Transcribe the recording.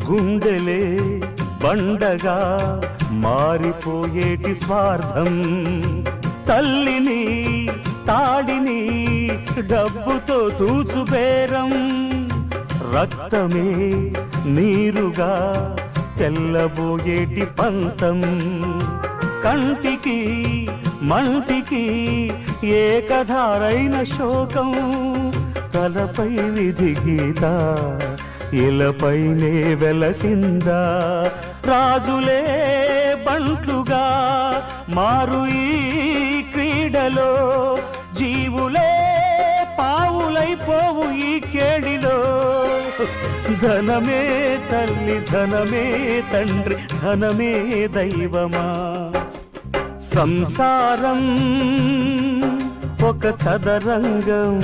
గుండెలే బండగా మారిపోయేటి స్వార్థం, తల్లిని తాడిని డబ్బుతో తూచుబేరం, రక్తమే నీరుగా తెల్లబోయేటి పంతం, కంటికి మంటికి ఏకధారైన శోకం, తలపై విధి గీత ఇలపైనే వెలసిందా, రాజులే బంట్లుగా మారు ఈ క్రీడలో, జీవులే పావులైపోవు ఈ కేడిలో, ధనమే తల్లి ధనమే తండ్రి ధనమే దైవమా, సంసారం ఒక చదరంగం